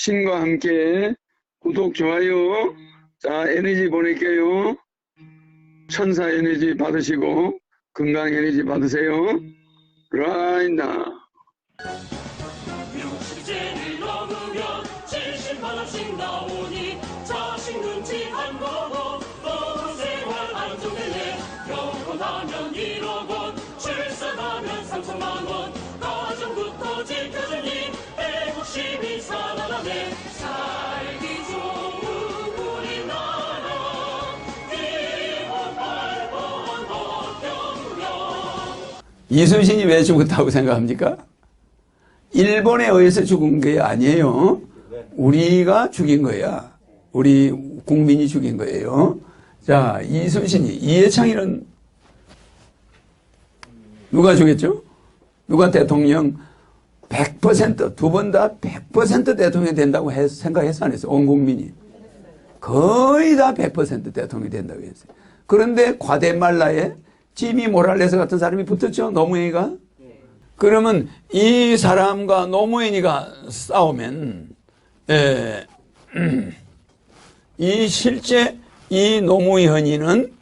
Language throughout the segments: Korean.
신과 함께 구독, 좋아요. 자, 에너지 보낼게요. 천사 에너지 받으시고 건강 에너지 받으세요. Right now. 육식제를 넘으면 70만원씩 나오니 자식 눈치 안 보고 노후 생활 안정되네. 결혼하면 1억 원, 출산하면 3천만 원, 가정부터 지켜주니 애국심이 살아나네. 살기 좋은 우리나라 기호 8번 어경명. 이순신이 왜 죽었다고 생각합니까? 일본에 의해서 죽은 게 아니에요. 우리가 죽인 거야. 우리 국민이 죽인 거예요. 자, 이순신이, 이해창이는 누가 죽였죠? 누가 대통령 100% 두 번 다 100% 대통령이 된다고 생각해서 안 했어요. 온 국민이. 거의 다 100% 대통령이 된다고 했어요. 그런데 과데말라에 지미 모랄레스 같은 사람이 붙었죠. 노무현이가. 그러면 이 사람과 노무현이가 싸우면 이 실제 이 노무현이는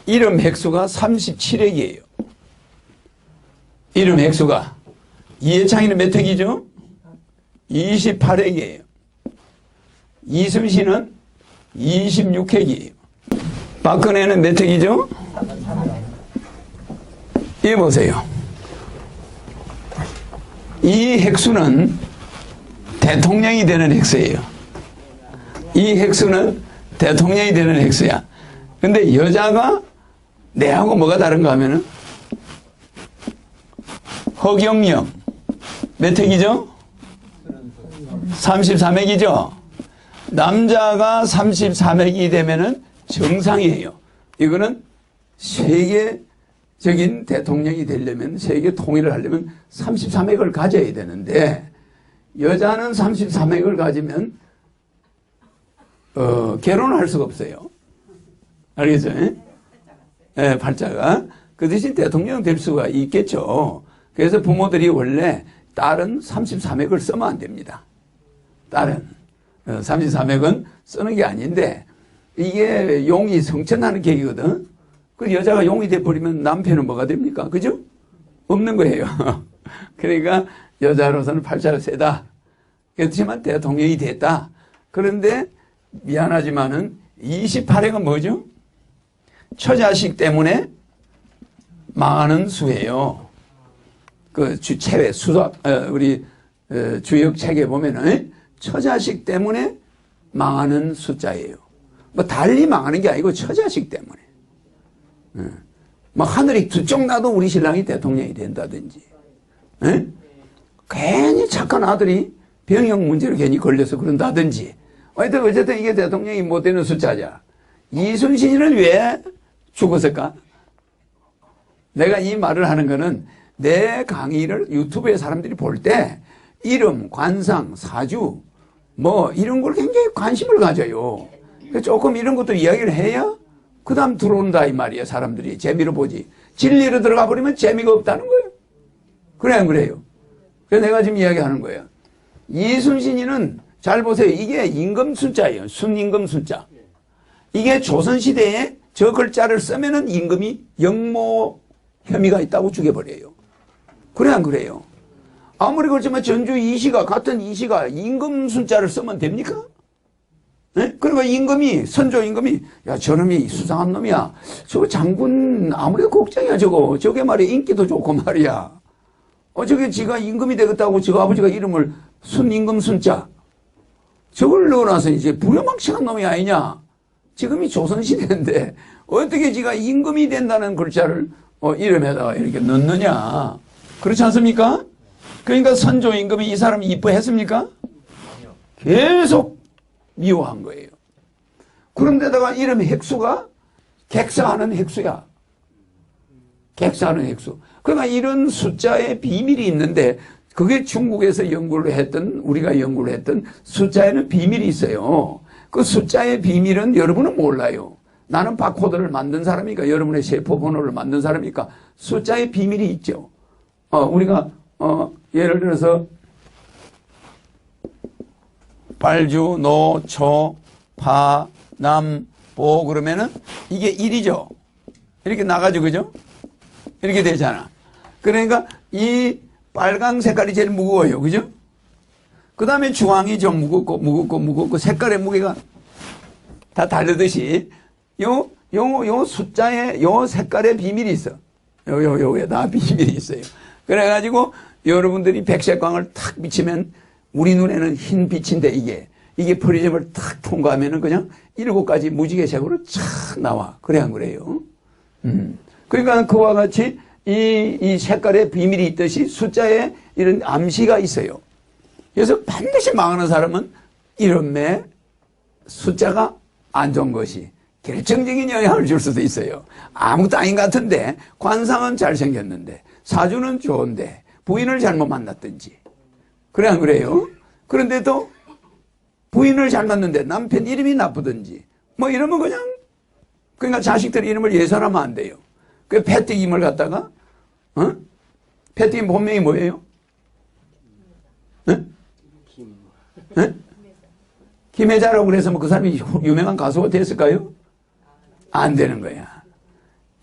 이름 획수가 37획이에요. 이름 획수가. 이해창이는 몇 획이죠? 28획이에요. 이순신은 26획이에요. 박근혜는 몇 획이죠? 이거 보세요. 이 획수는 대통령이 되는 획수예요. 이 획수는 대통령이 되는 획수야. 근데 여자가 내하고 뭐가 다른가 하면은 허경영 몇 획이죠? 33획이죠. 남자가 33획이 되면은 정상이에요. 이거는 세계적인 대통령이 되려면, 세계 통일을 하려면 33획을 가져야 되는데, 여자는 33획을 가지면 결혼할 수가 없어요. 알겠죠? 네, 팔자가. 그 대신 대통령 될 수가 있겠죠. 그래서 부모들이 원래 딸은 33획을 쓰면 안 됩니다. 딸은 33획은 쓰는 게 아닌데, 이게 용이 성천하는 계기거든. 그 여자가 용이 돼버리면 남편은 뭐가 됩니까? 그죠? 없는 거예요. 그러니까 여자로서는 팔자가 세다. 그렇지만 대통령이 됐다. 그런데 미안하지만은 28회가 뭐죠? 처자식 때문에 망하는 수예요. 그 체외 수학 우리 주역 책에 보면은 처자식 때문에 망하는 숫자예요. 뭐 달리 망하는 게 아니고 처자식 때문에. 막 하늘이 두 쪽 나도 우리 신랑이 대통령이 된다든지, 괜히 착한 아들이 병역 문제로 괜히 걸려서 그런다든지. 어쨌든 이게 대통령이 못 되는 숫자자. 이순신이는 왜 죽었을까? 내가 이 말을 하는 거는 내 강의를 유튜브에 사람들이 볼 때 이름, 관상, 사주 뭐 이런 걸 굉장히 관심을 가져요. 조금 이런 것도 이야기를 해야 그 다음 들어온다 이 말이에요. 사람들이 재미로 보지. 진리로 들어가 버리면 재미가 없다는 거예요. 그래 안 그래요? 그래서 내가 지금 이야기하는 거예요. 이순신이는 잘 보세요. 이게 임금 숫자예요. 순임금 숫자. 이게 조선시대에 저 글자를 쓰면은 임금이 역모 혐의가 있다고 죽여버려요. 그래 안 그래요? 아무리 그렇지만 전주 이시가 같은 이시가 임금 숫자를 쓰면 됩니까? 네? 그리고 임금이, 선조 임금이, 야, 저놈이 수상한 놈이야. 저거 장군, 아무리 국장이야, 저거. 저게 말이야, 인기도 좋고 말이야. 저게 지가 임금이 되겠다고 저 아버지가 이름을 순임금 순자. 저걸 넣어놔서 이제 부여망치한 놈이 아니냐. 지금이 조선시대인데, 어떻게 지가 임금이 된다는 글자를 이름에다가 이렇게 넣느냐. 그렇지 않습니까? 그러니까 선조 임금이 이 사람이 이뻐했습니까? 계속 미워한 거예요. 그런데다가 이름 획수가 객사하는 획수야. 객사하는 획수. 그러니까 이런 숫자의 비밀이 있는데 그게 중국에서 연구를 했던 우리가 연구를 했던 숫자에는 비밀이 있어요. 그 숫자의 비밀은 여러분은 몰라요. 나는 바코드를 만든 사람이니까 여러분의 세포 번호를 만든 사람이니까 숫자의 비밀이 있죠. 우리가 예를 들어서 발주, 노, 초, 파, 남, 보 그러면은 이게 1이죠. 이렇게 나가죠. 그죠? 이렇게 되잖아. 그러니까 이 빨강 색깔이 제일 무거워요. 그죠? 그 다음에 주황이 좀 무겁고 색깔의 무게가 다 다르듯이 요 숫자에 요 색깔의 비밀이 있어. 요에 다 비밀이 있어요. 그래가지고 여러분들이 백색광을 탁 비치면 우리 눈에는 흰 빛인데 이게 프리즘을 탁 통과하면은 그냥 7가지 무지개색으로 촥 나와. 그래 안 그래요? 그러니까 그와 같이 이 색깔의 비밀이 있듯이 숫자에 이런 암시가 있어요. 그래서 반드시 망하는 사람은 이름에 숫자가 안 좋은 것이 결정적인 영향을 줄 수도 있어요. 아무것도 아닌 것 같은데 관상은 잘생겼는데 사주는 좋은데 부인을 잘못 만났든지 그래 안 그래요? 그런데도 부인을 잘 만났는데 남편 이름이 나쁘든지 뭐 이러면 그러니까 자식들 이름을 예설하면 안 돼요. 그 패튀김을 갖다가 패튀김 본명이 뭐예요? 김혜자라고 그래서 뭐 그 사람이 유명한 가수가 됐을까요? 안 되는 거야.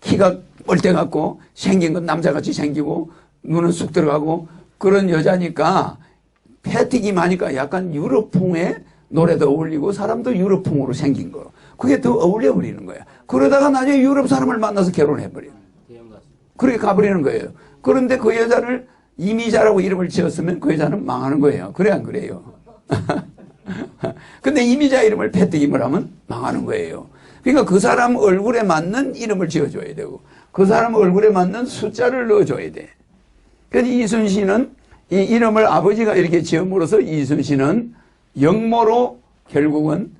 키가 뻘대 같고 생긴 건 남자같이 생기고 눈은 쑥 들어가고 그런 여자니까 패튀김 하니까 약간 유럽풍의 노래도 어울리고 사람도 유럽풍으로 생긴 거. 그게 더 어울려 버리는 거야. 그러다가 나중에 유럽 사람을 만나서 결혼해 버려. 그렇게 가버리는 거예요. 그런데 그 여자를 이미자라고 이름을 지었으면 그 여자는 망하는 거예요. 그래 안 그래요? 근데 이미자 이름을 패튀김을 하면 망하는 거예요. 그러니까 그 사람 얼굴에 맞는 이름을 지어줘야 되고 그 사람 얼굴에 맞는 숫자를 넣어줘야 돼. 그래서 이순신은 이 이름을 아버지가 이렇게 지음으로써 이순신은 영모로 결국은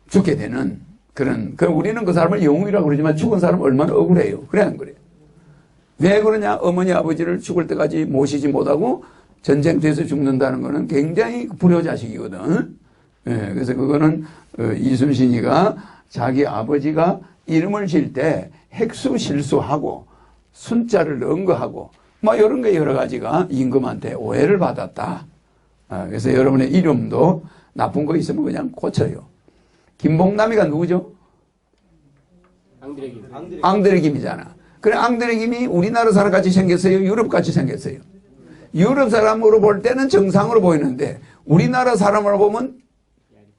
죽게 되는 그런, 우리는 그 사람을 영웅이라고 그러지만 죽은 사람은 얼마나 억울해요. 그래 안 그래요? 왜 그러냐? 어머니 아버지를 죽을 때까지 모시지 못하고 전쟁터에서 죽는다는 거는 굉장히 불효자식이거든. 예, 그래서 그거는 이순신이가 자기 아버지가 이름을 지을 때 획수 실수하고 순자를 넣은 거 하고 뭐 이런 게 여러 가지가 임금한테 오해를 받았다. 그래서 여러분의 이름도 나쁜 거 있으면 그냥 고쳐요. 김복남이가 누구죠? 앙드레김이잖아. 그래 앙드레김이 우리나라 사람같이 생겼어요? 유럽같이 생겼어요? 유럽 사람으로 볼 때는 정상으로 보이는데 우리나라 사람으로 보면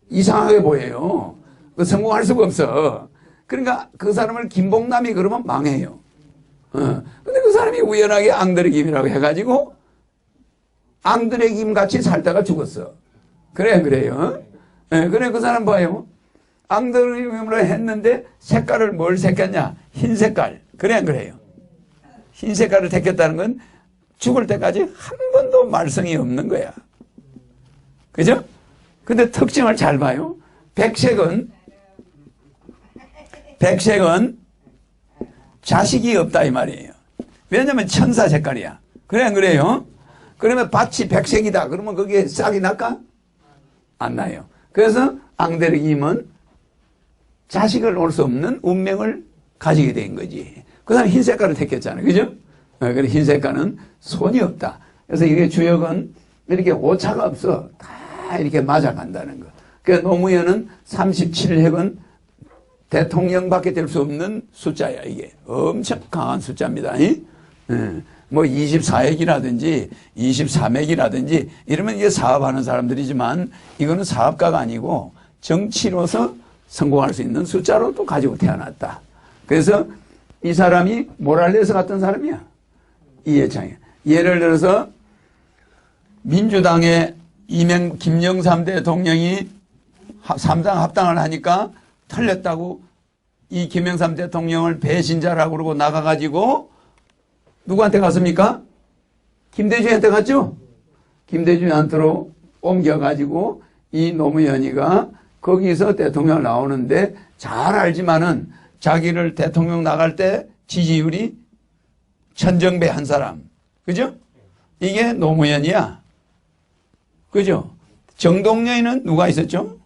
이상하게 보여요. 성공할 수가 없어. 그러니까 그 사람을 김복남이 그러면 망해요. 근데 그 사람이 우연하게 앙드레김이라고 해가지고 앙드레김 같이 살다가 죽었어. 그래 그래요. 그래 그 사람 봐요. 앙드레김으로 했는데 색깔을 뭘 택했냐? 흰 색깔. 그래 안 그래요? 흰 색깔을 택했다는 건 죽을 때까지 한 번도 말썽이 없는 거야. 그죠? 근데 특징을 잘 봐요. 백색은 자식이 없다 이 말이에요. 왜냐면 천사 색깔이야. 그래 안 그래요? 그러면 밭이 백색이다. 그러면 거기에 싹이 날까? 안 나요. 그래서 앙드레김은 자식을 놓을 수 없는 운명을 가지게 된 거지. 그 다음에 흰 색깔을 택했잖아요. 그죠? 그래서 흰 색깔은 손이 없다. 그래서 이게 주역은 이렇게 오차가 없어. 다 이렇게 맞아간다는 거. 그러니까 노무현은 37핵은 대통령밖에 될 수 없는 숫자야, 이게. 엄청 강한 숫자입니다. 뭐 24핵이라든지 23핵이라든지 이러면 이게 사업하는 사람들이지만 이거는 사업가가 아니고 정치로서 성공할 수 있는 숫자로 또 가지고 태어났다. 그래서 이 사람이 모랄레스 같은 사람이야. 이해창이. 예를 들어서 민주당의 김영삼 대통령이 3당 합당을 하니까 틀렸다고 이 김영삼 대통령을 배신자라고 그러고 나가가지고 누구한테 갔습니까? 김대중한테 갔죠? 김대중한테로 옮겨가지고 이 노무현이가 거기서 대통령 나오는데 잘 알지만은 자기를 대통령 나갈 때 지지율이 천정배 한 사람. 그죠? 이게 노무현이야. 그죠? 정동영에는 누가 있었죠?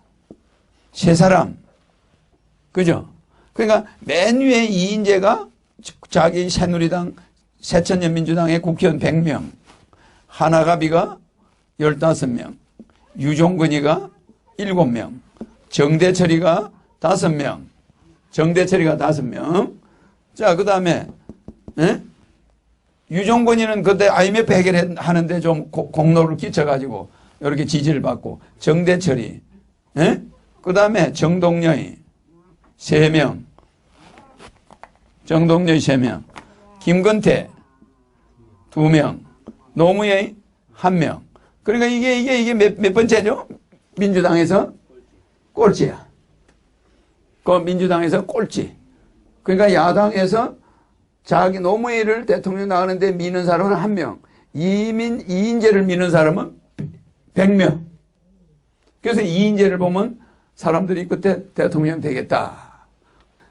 세 사람. 그죠? 그러니까 맨 위에 이인재가 자기 새누리당 새천년민주당의 국회의원 100명, 하나가비가 15명, 유종근이가 7명, 정대철이가 5명, 정대철이가 5명. 자, 그 다음에, 유종권이는 그때 IMF 해결하는데 좀 공로를 끼쳐가지고 이렇게 지지를 받고, 정대철이, 그 다음에 정동영이 3명, 정동영이 3명, 김건태 2명, 노무현이 1명. 그러니까 이게 몇 번째죠? 민주당에서 꼴찌야. 그 민주당에서 꼴찌. 그러니까 야당에서 자기 노무현을 대통령 나가는데 미는 사람은 1명, 이인재를 미는 사람은 100명. 그래서 이인재를 보면 사람들이 그때 대통령 되겠다.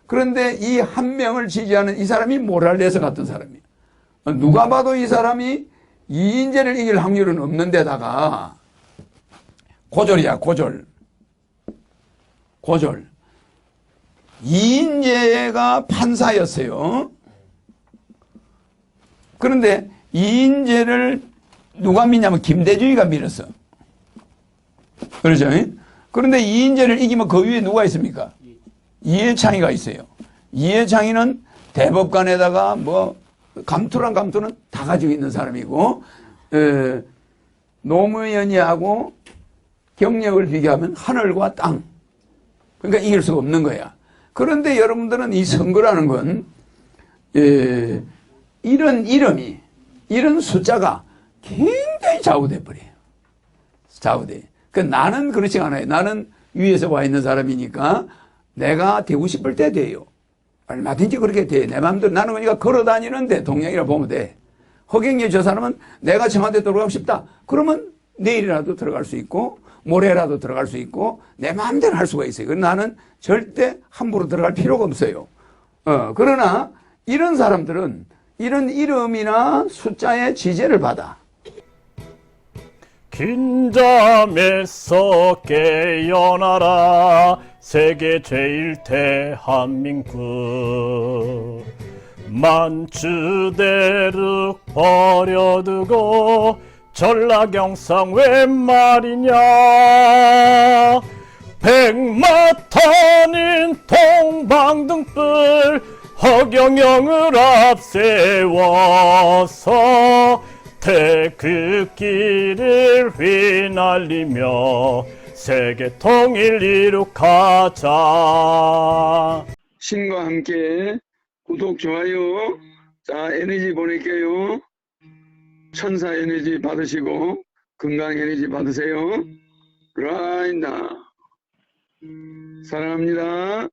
그런데 이 1명을 지지하는 이 사람이 모랄레스 같은 사람이에요. 누가 봐도 이 사람이 이인재를 이길 확률은 없는 데다가 고졸이야, 고졸. 이인재가 판사였어요. 그런데 이인재를 누가 믿냐면 김대중이가 밀었어. 그렇죠? 그런데 이인재를 이기면 그 위에 누가 있습니까? 이해창이가 있어요. 이해창이는 대법관에다가 뭐 감투란 감투는 다 가지고 있는 사람이고, 노무현이하고 경력을 비교하면 하늘과 땅. 그러니까 이길 수가 없는 거야. 그런데 여러분들은 이 선거라는 건, 이런 이름이, 이런 숫자가 굉장히 좌우돼 버려요. 좌우돼. 그 나는 그렇지 않아요. 나는 위에서 와 있는 사람이니까 내가 되고 싶을 때 돼요. 얼마든지 그렇게 돼. 내 마음대로 나는 그러니까 걸어다니는 대통령이라 보면 돼. 허경영 저 사람은 내가 청와대 들어가고 싶다. 그러면 내일이라도 들어갈 수 있고 모레라도 들어갈 수 있고 내 마음대로 할 수가 있어요. 나는 절대 함부로 들어갈 필요가 없어요. 그러나 이런 사람들은 이런 이름이나 숫자의 지지를 받아. 긴 잠에서 깨어나라 세계 제일 대한민국 만주대륙 버려두고 전라경상 웬 말이냐 백마탄인 동방등불 허경영을 앞세워서 태극기를 휘날리며 세계 통일 이룩하자. 신과 함께 구독, 좋아요. 자, 에너지 보낼게요. 천사 에너지 받으시고 건강 에너지 받으세요. 라인다. 사랑합니다.